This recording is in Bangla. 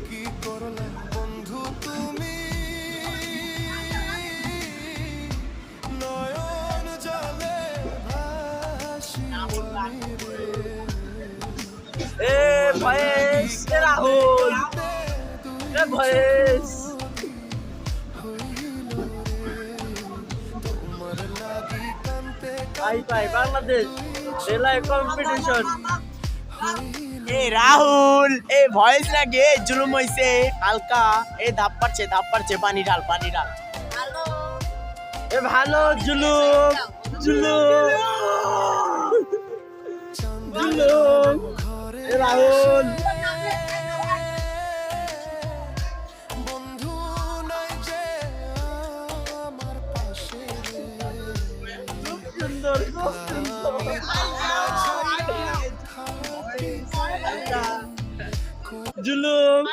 কি করলে বন্ধু তুমি নয়ন জলে ভাসি আমি রে এ ভয়েস এ রাহুল এ ভয়েস আই পাই বাংলাদেশ রেলাই কম্পিটিশন এ রাহুল এ ভয়েস লাগে জুলুম হইছে হালকা এ ধাপ পারছে পানি ঢাল এ ভালো জুলুম জুলুম জুলুম এ রাহুল বন্ধু নাই যে আমার পাশে সুন্দর খুব সুন্দর জুলুম